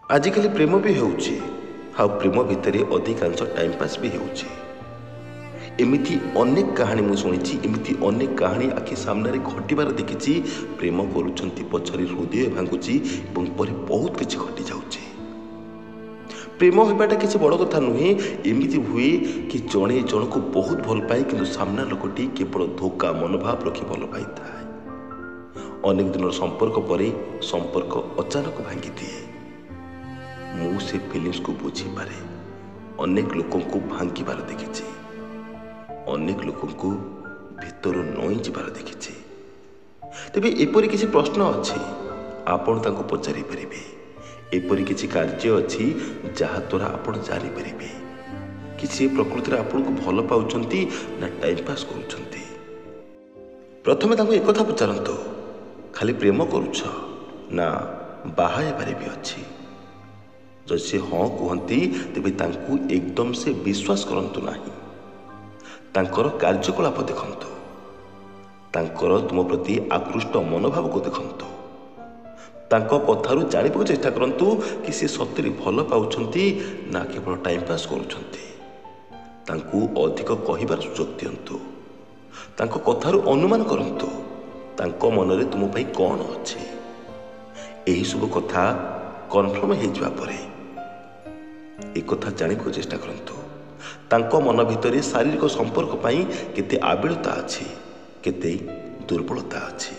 आजिकल प्रेम भी होउछि आ प्रेम भितर अधिकांश टाइम पास भी होउछि। एमिति अनेक कहानी मु शुणी एमिति अनेक कहानी आखि सामने घटबार देखी। प्रेम करुछंती पछरे हृदय भांगुची एवं पर बहुत किछि घटी जाउछि। प्रेम होबाटा किछि बड़ कथा नुहे। एमिति हुए कि जणे जन को बहुत भल पाए किंतु सामना लोकटी केवल धोखा मनोभाव रखी भल पाई थाए। अनेक दिन संपर्क परे संपर्क अचानक भांगी दिए। मु से फिलिंग्स को बुझी पारे। अनेक लोकों को भांगिबार देखिछि, अनेक लोकों को भीतर नई जिबार देखिछि। तेबे एपरि किछि प्रश्न अछि, आपण ताको पचारि परिबे। एपरि किछि कार्य अछि जहा द्वारा आपण जानि परिबे कि से प्रकृति रे आपण को भल पाउछंती ना टाइम पास करूछंती। प्रथमे ताको एक कथा पचारंतो, खाली प्रेम करूछ ना बाहा हेबारे भी अछि। जदि से हाँ कहती तेबे तांकु एकदम से विश्वास करंतु नाही। तांकर कार्यकलाप देखंतु, तांकर तुम प्रति आकृष्ट मनोभाव को देखंतु, तांको कथारु जानिବାକୁ चेष्टा करंतु कि से सत्यरे भल पाउछंती ना केवल टाइम पास करूछंती। तांकु अधिक कहिबार सुযোଗ दियंतु, तांको कथारु अनुमान करंतु तांको मनरे तुम पई कोन अछि। एही सब कथा कन्फर्म हे जवा परे एक कथा जानिବାକୁ चेष्टा करंतु, तांको मन भितरे शारीरिक संपर्क पाई केते आबिलता अछि, केते दुर्बलता अछि।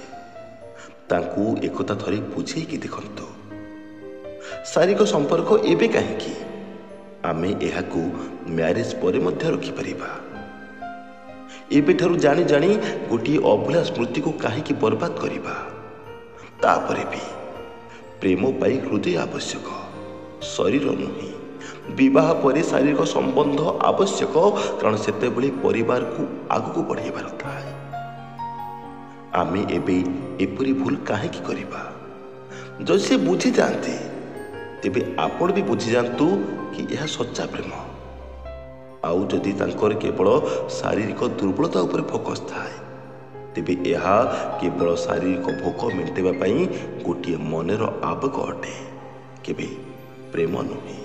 तांकु एक कथा थरे बुझे कि देखंतु, शारीरिक संपर्क एबे काहेकि आमे एहाकू मैरिज परे मध्य रखि परिबा। एबे ठारू जानी जानी गोटी अभुला स्मृति को काहेकि बर्बाद करिबा। तापरे भी प्रेम पाई हृदय आवश्यक, शरीर नुहे। विवाह पर शारीरिक संबंध आवश्यक, कारण सेते बळे परिवार को आगु बढ़ेबार थाए। आमे एबे एपरि भूल काहेकि करिबा। जदि से बुझी जाते तेबे आपण भी बुझी जांतु कि यह सच्चा प्रेम। आउ जदि तांकर केवल शारीरिक दुर्बलता उपर फोकस थाए तेबे यह केवल शारीरिक भोक मेंटेबा पई गोटे मनर आवेग अटे, केबे प्रेम नुहे।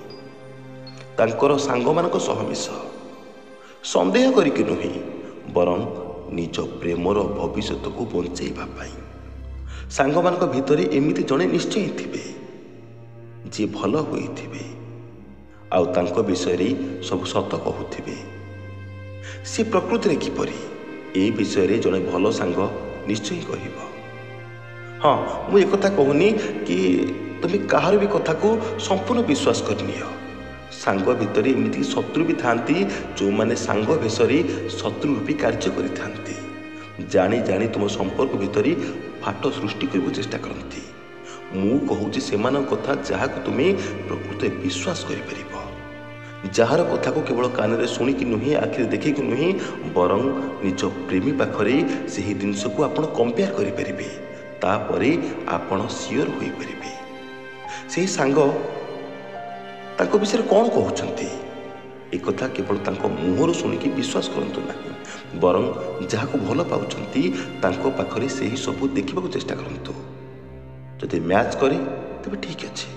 तांकर सांग मानक सह मिस, संदेह करिके नुहे, बरं निज प्रेमर भविष्यत को बंचेबा पाई। सांग मानक भितरे एमिति जणे निश्चय थिबे जे भल होइथिबे, आउ तांको विषय रे सब सत कहूथिबे। से प्रकृति रे किपरि ए विषय रे जणे भल सांग निश्चय कहिबो। हाँ, मु एक कथा कहूनी कि तुम कहार भी कथा को संपूर्ण विश्वास करनियो। सांग भितर एमिति शत्रु भी थांती जो माने सांग भेषरे शत्रु रूपी कार्य करि थांती। जानी जानी तुम संपर्क भितर फाट सृष्टि करबो चेष्टा करंती। मु कहूची सेमान कथा जहाको तुमे प्रकृत विश्वास करि परिबो, जहार कथा को केवल कान रे सुनी कि नुहे, आखिर देखि कि नुहे, बरं निज प्रेमी पाखरे सेही जिंस को आपण कंपेयर करि परिबे। तापरे आपण सियोर होई परिबे सेही सांग ताको विषय कौन कहउछंती। एक कथा केवल तांको मुहरु सुनिकी विश्वास करंतु नाही, बरं जहाको भल पाउछंती तांको पाखरे सेही सब देखिबाको चेष्टा करंतु। जदि मैच करे तबे ठीक अछि,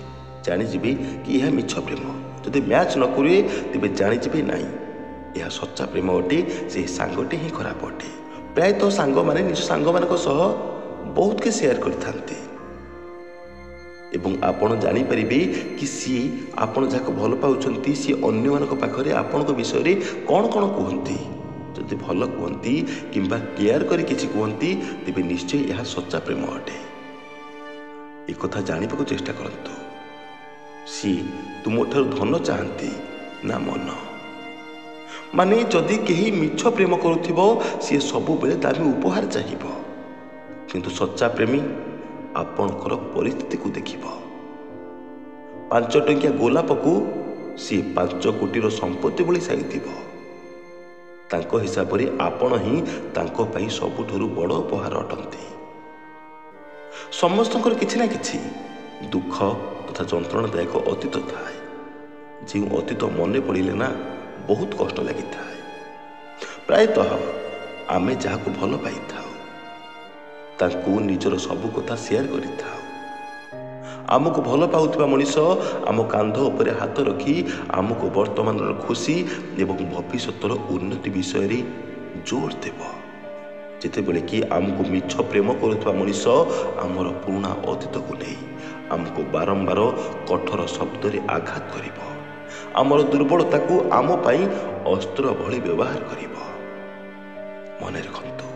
जानि जिबे कि यह मिछ प्रेम। जदि मैच न करे तबे जानि जिबे नाही यह सच्चा प्रेम अटे, से सांगटे ही खराब अटे। प्रायतः सांग माने निज सांग मानक सह बहुत के शेयर करथांती एवं आपण जानी परिबे कि सी आपण जाको भल पाउछंती सी अन्य मानक पाखरे आपण को विषय रे कोन कोन कहंती। जदि भल कहंती किंबा केयर करी किछि कहंती तेबे निश्चय यह सच्चा प्रेम अटे। एक कथा जानिबाको चेष्टा करंतु, सी तुमठारु धन चाहंती ना मन। माने जदि केही मिछ प्रेम करुथिबो सी सबु बेले दामी उपहार चाहिबो, किंतु सच्चा प्रेमी आपणकर परिस्थिति को देखिबो। 5 टंकिया गोलाप को सी 5 कोटीर संपत्ति भली साइथिबो। तांको हिसाब रे आपण ही तांको पई सबुठुरु बड़ उपहार अटंती। समस्तंकर किछि ना किछि दुख तथा जंत्रणादायक अतीत थाए, जे अतीत मने पड़िले ना बहुत कष्ट लागि थाए। प्रायतः आमे जाहाको भल पाई थाउ तांको निजर सबु कथा शेयर करि थाउ। आमको भल पाउथिबा मनीष आम कांध उपरे हाथ रखी आमको वर्तमान खुशी एवं भविष्यतर उन्नति विषय रे जोर देव। जितेबले कि आमको मिछ प्रेम करुवा मनीष आमर पुराणा अतीत को नहीं आमको बारंबार कठोर शब्द रे आघात करिवो, आमर दुर्बलता को आम पाई अस्त्र भली व्यवहार करिवो। मन रखंतु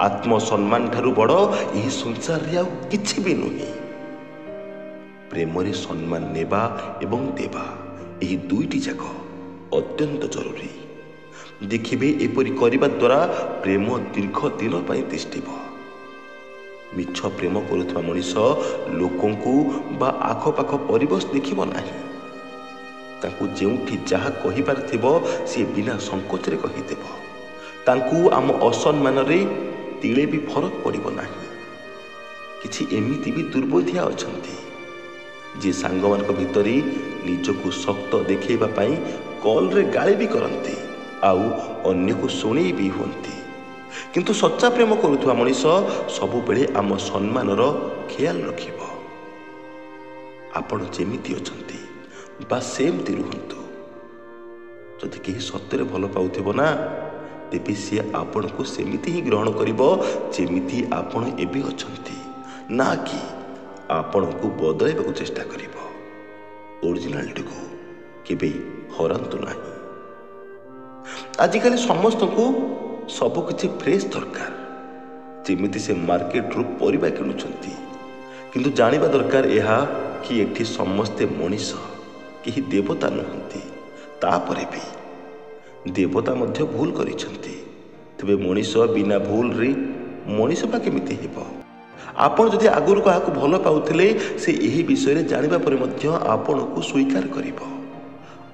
आत्मसम्मान ठारू बड़ यही संसार रे आउ किछि भी नुहे। प्रेम रे सम्मान नेबा एवं देवा यही दुईटी जाक अत्यंत जरूरी। देखिबे एपरि करिबा द्वारा प्रेम दीर्घ दिन पाई तिष्ठिब। मिछ प्रेम करुवा मनीष लोकंकु बा आखपाख परिवेश देखिब नाही, तांकु जेउठी जहा कहिबार थिबो से बिना संकोच रे कहिदेब। तांकु आम असम्मान रे तिले भी फरक पड़िब नाही। किछि एमिति भी दुर्बोधिया अछंती जे सांगमानक भितरी निजको शक्त देखैबा पाई कॉल रे गाली भी करंती आउ अन्य को शुणी भी हुंती। किंतु सच्चा प्रेम करुवा मनीष सबु बेले आम सम्मानर ख्याल रखिब। आपण जेमिति अछंती बा सेमति रुहंतु। जदि केही सत्य रे भल पाउथिबो ना तेबे से आपण को सेमिति ही ग्रहण करिबो जेमिति आपण एबे अछंती, ना कि आपण को बदलाइबाकू चेष्टा करिबो। ओरिजिनालिटी को केबे हरांतु नाही। आजिकाली समस्त को सब किछि फ्रेश दरकार, जेमिति से मार्केट रु परिबा किणुछंती। किंतु जानिबा दरकार यह कि एठी समस्ते मनीष केही देवता नहंती। तापरे भी देवता मध्य भूल करिछंती, तबे मनीष बिना भूल रे मनीष बा केमिति हेबो। आपण जदि आगुरु काहाकू भल पाउथिले से यही विषय रे जानिबा परे मध्य आपण को स्वीकार करिबो।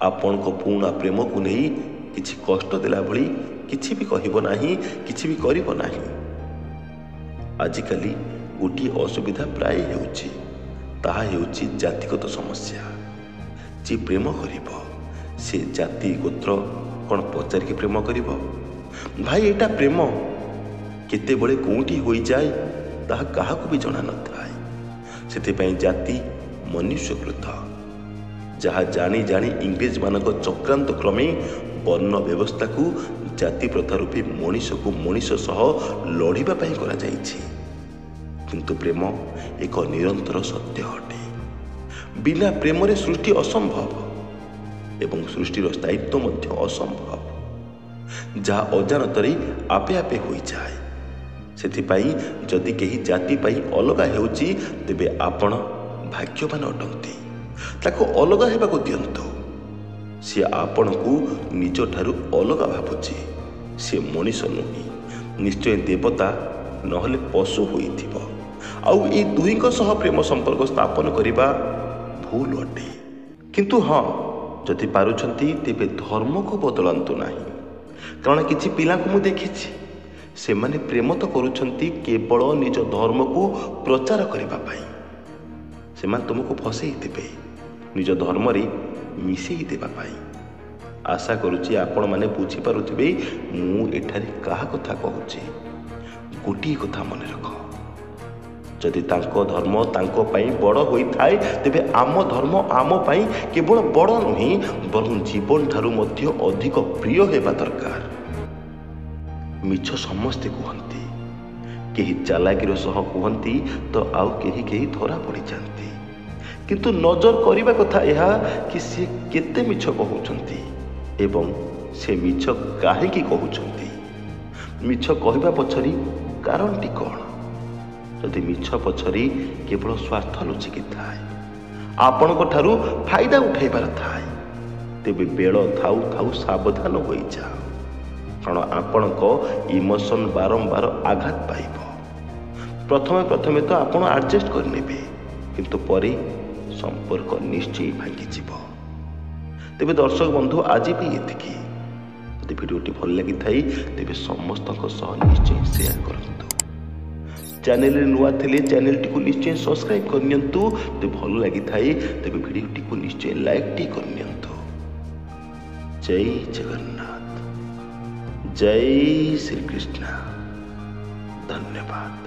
आपण को पूर्ण प्रेम को नहीं किछि कष्ट देला भली किछि भी कहिबो नाही, किछि भी करिबो नाही। आजिकाली गोटी असुविधा प्राय हेउछि, ताहा हेउछि जातिगत समस्या। जे प्रेम करिबो से जाति गोत्र कौन पचार के प्रेम करिबो? भाई एटा प्रेम केते बळे कोउठी होई जाय ताहा काहाकू भी जणा नथाय। सेतिपई जाति मनुष्यकृत, जहा जानी जानी इंग्रेज मानक चक्रांत क्रमे वर्ण व्यवस्था को जाति प्रथा रूपी मनीष को मनीष सह लड़िबा पई करा जाइछि। किंतु प्रेम एक निरंतर सत्य अटे। बिना प्रेम रे सृष्टि असंभव एवं सृष्टिर स्थायित्व मध्य असंभव, जहा अजानतरे आपे आपे होई जाए। सेतिपई जदि केही जाति पाई अलगा हेउछि तेबे आपण भाग्यवान अटंती। ताको अलगा हेबाकू दियंतु। से आपण को निज ठारू अलगा भाबुछि, से मनीष नुही, निश्चय देवता नहले पशु होइथिबो। आउ ए दुईक सह प्रेम संपर्क स्थापन करिबा भूल अटे। किंतु हाँ, जदि पारुछंती तेबे धर्म को बदलांतु नाही। कारण किछि पिला को मु देखिछि, से माने प्रेम तो करुछंती केवल निज धर्म को प्रचार करिबा पाई। से मान तुमको फसेई देबे, निज धर्म रे मिसेई देबा पाई। आशा करुछि आपण माने बुझी पारुथिबे मु एठारे काहा कथा कहूछि। गोटी कथा मन रख, जदि तांको धर्म तांको पाई बड़ होई थाए तेबे आम धर्म आम पाई केवल बड़ नुही बरं जीवन ठारू मध्य अधिक प्रिय हेबा दरकार। मिछ समस्ते कहती, केही चालाकीर सह कहती तो आउ केही केही धरा पड़ी जाती। किंतु नजर करिबा कथा यह कि से केते मिछ कहउछंती एवं से मिछ काहेकि कहउछंती। मिछ कहिबा पछरी कारणटी कौन? जदि मिछ पछरी केवल स्वार्थ लुचिकी थाए, आपणको ठारू फायदा उठाइबार थाए, तेबे बेल थाउ थाउ सावधान होई जाओ। कारण आपणको इमोशन बारंबार आघात पाइब। प्रथमे प्रथमे तो आपण एडजस्ट करनेबे, किंतु परे संपर्क निश्चय भांगी जीव। तेबे दर्शक बंधु आज भी एतिकी। यदि भिडियोटी भल लगी थाई तेबे समस्तक सह निश्चय शेयर करंतु। चैनल रे नुआ थिले चैनल टी को निश्चय सब्सक्राइब करनियंतु। ते भल लगी थाई तेबे भिडियोटी को निश्चय लाइक टी करनियंतु। जय जगन्नाथ, जय श्री कृष्ण। धन्यवाद।